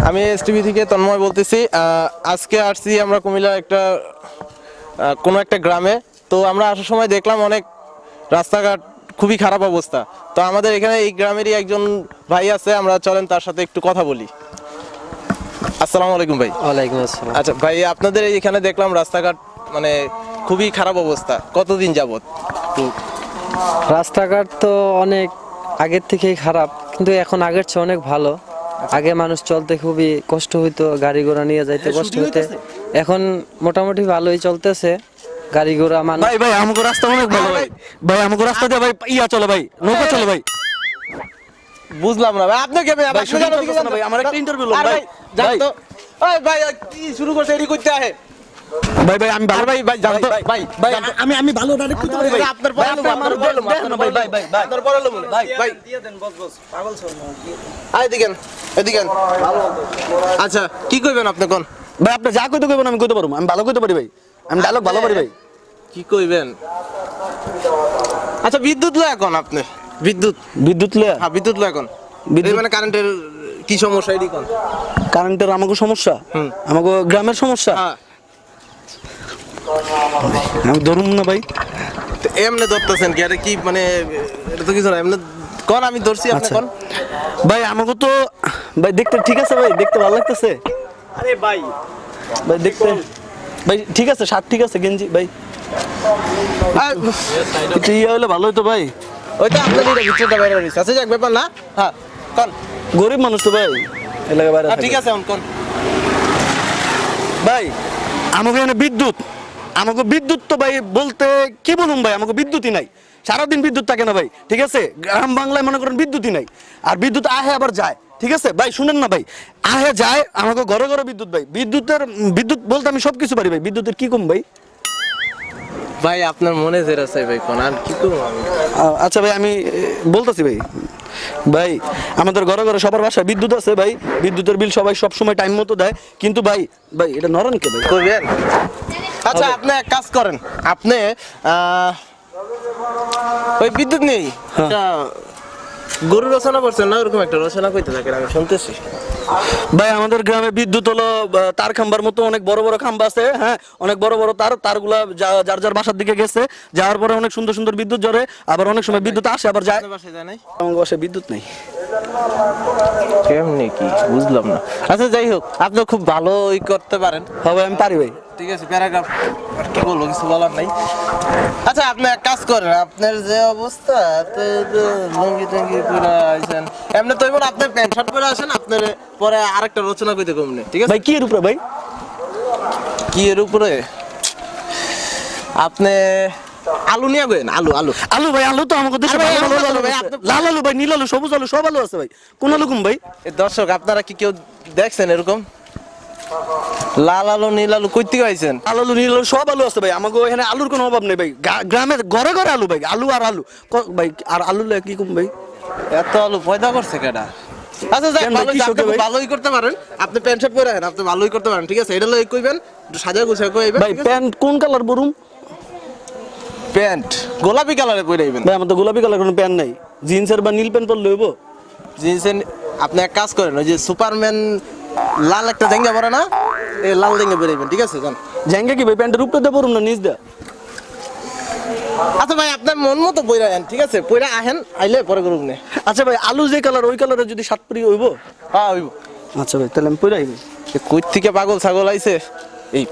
আমি এসটিভি থেকে তন্ময় বলতেছি। আজকে আসছি আমরা কুমিল্লার একটা কোনো একটা গ্রামে। তো আমরা আসার সময় দেখলাম অনেক রাস্তাঘাট খুবই খারাপ অবস্থা। তো আমাদের এখানে এই গ্রামেরই একজন ভাই আছে, আমরা চলেন তার সাথে একটু কথা বলি। আসসালামু আলাইকুম ভাই। ওয়ালাইকুম আসসালাম। আচ্ছা ভাই, আপনাদের এখানে দেখলাম রাস্তাঘাট মানে খুবই খারাপ অবস্থা, কতদিন যাবত? রাস্তাঘাট তো অনেক আগের থেকেই খারাপ, কিন্তু এখন আগের চেয়ে অনেক ভালো। আগে মানুষ চলতে খুবই কষ্ট হইতো, গাড়ি ঘোড়া নিয়ে যাইতে কষ্ট হইতে। এখন মোটামুটি ভালোই চলতেছে গাড়ি ঘোড়া মানুষ। ভাই ভাই আমাকে রাস্তা অনেক ভালো ভাই। ভাই আমাকে রাস্তা দিয়ে ভাই ইয়া চলে ভাই, নৌকা চলে ভাই। বুঝলাম না ভাই, আপনি কে ভাই? ভাই শুনুন না ভাই, আমার একটা ইন্টারভিউ লোক ভাই। ভাই তো ওই ভাই কি শুরু করছে এডি করতে আহে? ভাই ভাই আমি ভালো ভাই ভাই জানতো ভাই ভাই আমি ভালো ডাইরেক্ট করতে পারি ভাই। আপনার বড় লোক, আপনার বড় লোক, ভাই ভাই ভাই ভাই আপনার বড় লোক ভাই ভাই দিয়ে দেন বস পাগল ছো নাকি? আয় দিকেন এদিকেন। আচ্ছা কি কইবেন আপনি কোন? ভাই আপনি যা কইতে কইবেন আমি কইতে পারবো, আমি ভালো কইতে পারি ভাই, আমি ডায়লগ ভালো পারি ভাই। কি কইবেন? আচ্ছা বিদ্যুৎ লয় এখন আপনি? বিদ্যুৎ বিদ্যুৎ লয়া হ্যাঁ বিদ্যুৎ লয় এখন। বিদ্যুৎ- এই মানে কারেন্টের কি সমস্যা এডি কোন? কারেন্টের আমাকে সমস্যা, আমাকে গ্রামের সমস্যা। হ্যাঁ আমি ধরুন না ভাই। তো এমনে ধরতেছেন কি? আরে কি মানে এটা তো কিছু না, এমনে কোন আমি ধরছি আপনি আচ্ছা কোন? ভাই আমাকে তো ভাই দেখতে ঠিক আছে ভাই, দেখতে ভালো লাগতেছে আরে ভাই ভাই, দেখতে ভাই ঠিক আছে, শার্ট ঠিক আছে, গেঞ্জি ভাই আয়, একটু ইয়ে হলে ভালো হতো ভাই। ওই তো আপনার এটা ভিতরটা বাইরে রইছে। আচ্ছা যাক ব্যাপার না। হ্যাঁ কোন? গরিব মানুষ তো ভাই, এলাকা বাইরে ঠিক আছে এখন কোন? ভাই আমাকে এখানে বিদ্যুৎ, আমাকে বিদ্যুৎ তো ভাই বলতে কি বলুন ভাই, আমাকে বিদ্যুৎই নাই, সারাদিন বিদ্যুৎ থাকে না ভাই। ঠিক আছে, গ্রাম বাংলায় মনে করেন বিদ্যুৎই নাই, আর বিদ্যুৎ আহে আবার যায়। ঠিক আছে ভাই শুনেন না ভাই, আহে যায়, আমাকে ঘরে ঘরে বিদ্যুৎ ভাই। বিদ্যুৎ বলতে আমি সবকিছু পারি ভাই, বিদ্যুতের কি কম ভাই? ভাই আপনার মনে জেরা চাই ভাই কোন, আর কি করব আমি? আচ্ছা ভাই আমি বলতেছি ভাই, ভাই আমাদের ঘরে ঘরে সবার বাসায় বিদ্যুৎ আছে ভাই, বিদ্যুতের বিল সবাই সব সময় টাইম মতো দেয়, কিন্তু ভাই ভাই এটা নরন কে ভাই? করবেন? আচ্ছা আপনি এক কাজ করেন, আপনি ওই বিদ্যুৎ নেই একটা গরু রচনা করছেন না, ওরকম একটা রচনা কইতে থাকেন, আমি শুনতেছি। ভাই আমাদের গ্রামে বিদ্যুৎ হলো তার খাম্বার মতো অনেক বড় বড় খাম্বা আছে, হ্যাঁ অনেক বড় বড় তারগুলা যার যার বাসার দিকে গেছে, যাওয়ার পরে অনেক সুন্দর সুন্দর বিদ্যুৎ জ্বরে, আবার অনেক সময় বিদ্যুৎ আসে আবার যায়। আপনার বাসায় যায় নাই? আমার বাসায় বিদ্যুৎ নেই। কেমনে কি বুঝলাম না। আচ্ছা যাই হোক, আপনি খুব ভালোই করতে পারেন। হ্যাঁ ভাই আমি পারি ভাই। ঠিক আছে, প্যারাগ্রাফ আর কি বলবো, কিছু বলার নাই। আচ্ছা আপনি এক কাজ করেন, আপনার যে অবস্থা তো লুঙ্গি টুঙ্গি পরে আইছেন, এমনি তো এবার আপনি প্যান্ট শার্ট পরে আসেন, আপনার পরে আরেকটা রচনা কইতে কমনে। ঠিক আছে ভাই কি এর উপরে ভাই? কি এর উপরে? আপনি আলু নিয়ে গেন, আলু আলু আলু ভাই, আলু তো আমাদের দেশে আরে ভাই, ভালো ভালো আলু আলু ভাই, আছে। আপনি- লাল আলু ভাই, নীল আলু, সবুজ আলু, সব আলু আছে ভাই। কোন আলু কম ভাই? এ দর্শক আপনারা কি কেউ দেখছেন এরকম লাল আলু নীল আলু কই থেকে আইছেন? লাল আলু, নীল আলু, সব আলু আছে ভাই। আমাকে এখানে আলুর কোনো অভাব নেই ভাই, গ্রামের ঘরে ঘরে আলু ভাই, আলু আর আলু ভাই। আর আলু কি কম ভাই? এত আলু পয়দা করছে কেডা? আচ্ছা যাক, কেন ভাই, ভালোই, কি আপনি শোকে ভাই? ভালোই করতে পারেন, আপনি প্যান্ট শার্ট পরে আছেন, আপনি ভালোই করতে পারেন। ঠিক আছে, এটা লই কইবেন, একটু সাজা গুছায় কইবেন। ভাই প্যান্ট কোন কালার পরুম? প্যান্ট গোলাপি কালারে পরে আইবেন। ভাই আমার তো গোলাপি কালার কোনো প্যান্ট নাই, জিন্সের বা নীল প্যান্ট পরলে হইব? জিন্সের আপনি এক কাজ করেন, ওই যে সুপারম্যান লাল একটা জাঙ্গা পরে না, এই লাল জাঙ্গা পরে আইবেন। ঠিক আছে যান। জ্যাঙ্গা কি ভাই প্যান্টের উপরে দিয়ে পরুম না নিচ দিয়ে? আচ্ছা ভাই আপনার মন মতো পয়রা আহেন। ঠিক আছে, পয়রা আহেন, আইলে পরে করুন না। আচ্ছা ভাই আলু যে কালার ওই কালারে যদি শার্ট পরি হইব? হ্যাঁ হইব। আচ্ছা ভাই তাহলে আমি পরে আইবো। কই থেকে পাগল ছাগল আইছে এই